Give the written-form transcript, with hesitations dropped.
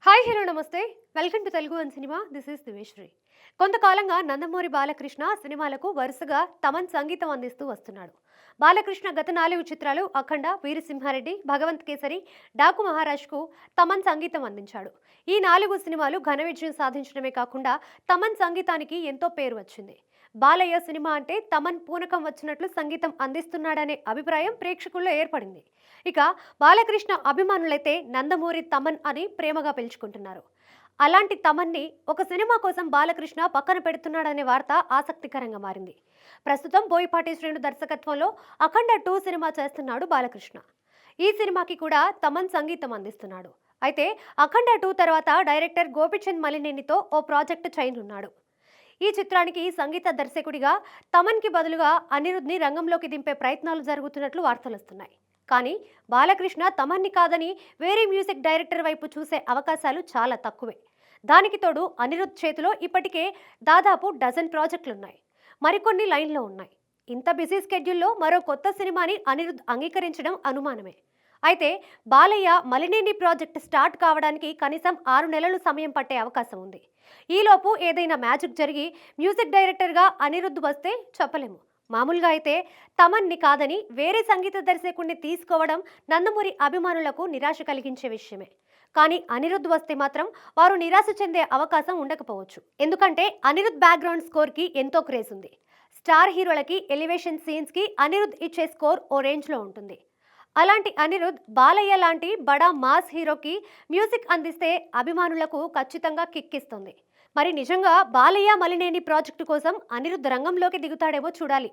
Hi hello నమస్తే. Welcome to Telugu one cinema. This is Diveshwari. కొంతకాలంగా నందమూరి బాలకృష్ణ సినిమాలకు వరుసగా తమన్ సంగీతం అందిస్తూ వస్తున్నాడు. బాలకృష్ణ గత 4 చిత్రాలు అఖండ, వీరసింహారెడ్డి, భగవంత్ కేసరి, డాకు మహారాజ్కు తమన్ సంగీతం అందించాడు. ఈ 4 సినిమాలు ఘన విజయం సాధించడమే కాకుండా తమన్ సంగీతానికి ఎంతో పేరు వచ్చింది. బాలయ్య సినిమా అంటే తమన్ పూనకం వచ్చినట్లు సంగీతం అందిస్తున్నాడనే అభిప్రాయం ప్రేక్షకుల్లో ఏర్పడింది. ఇక బాలకృష్ణ అభిమానులైతే నందమూరి తమన్ అని ప్రేమగా పిలుచుకుంటున్నారు. అలాంటి తమన్ని ఒక సినిమా కోసం బాలకృష్ణ పక్కన పెడుతున్నాడనే వార్త ఆసక్తికరంగా మారింది. ప్రస్తుతం బోయపాటి శ్రీను దర్శకత్వంలో అఖండ 2 సినిమా చేస్తున్నాడు బాలకృష్ణ. ఈ సినిమాకి కూడా తమన్ సంగీతం అందిస్తున్నాడు. అయితే అఖండ 2 తర్వాత డైరెక్టర్ గోపిచంద్ మలినేనితో ఓ ప్రాజెక్టు చేయనున్నాడు. ఈ చిత్రానికి సంగీత దర్శకుడిగా తమన్కి బదులుగా అనిరుద్ని రంగంలోకి దింపే ప్రయత్నాలు జరుగుతున్నట్లు వార్తలొస్తున్నాయి. కానీ బాలకృష్ణ తమన్ని కాదని వేరే మ్యూజిక్ డైరెక్టర్ వైపు చూసే అవకాశాలు చాలా తక్కువే. దానికి తోడు అనిరుద్ చేతిలో ఇప్పటికే దాదాపు డజన్ ప్రాజెక్టులున్నాయి. మరికొన్ని లైన్లో ఉన్నాయి. ఇంత బిజీ స్కెడ్యూల్లో మరో కొత్త సినిమాని అనిరుద్ అంగీకరించడం అనుమానమే. అయితే బాలయ్య మలినేని ప్రాజెక్ట్ స్టార్ట్ కావడానికి కనీసం 6 నెలలు సమయం పట్టే అవకాశం ఉంది. ఈలోపు ఏదైనా మ్యాజిక్ జరిగి మ్యూజిక్ డైరెక్టర్గా అనిరుద్ వస్తే చెప్పలేము. మామూలుగా అయితే తమన్ని కాదని వేరే సంగీత దర్శకుడిని తీసుకోవడం నందమూరి అభిమానులకు నిరాశ కలిగించే విషయమే. కానీ అనిరుద్ వస్తే మాత్రం వారు నిరాశ చెందే అవకాశం ఉండకపోవచ్చు. ఎందుకంటే అనిరుద్ బ్యాక్గ్రౌండ్ స్కోర్కి ఎంతో క్రేజ్ ఉంది. స్టార్ హీరోలకి ఎలివేషన్ సీన్స్కి అనిరుద్ ఇచ్చే స్కోర్ ఓ రేంజ్లో ఉంటుంది. అలాంటి అనిరుద్ బాలయ్య లాంటి బడా మాస్ హీరోకి మ్యూజిక్ అందిస్తే అభిమానులకు ఖచ్చితంగా కిక్కిస్తుంది. మరి నిజంగా బాలయ్య మలినేని ప్రాజెక్టు కోసం అనిరుద్ రంగంలోకి దిగుతాడేమో చూడాలి.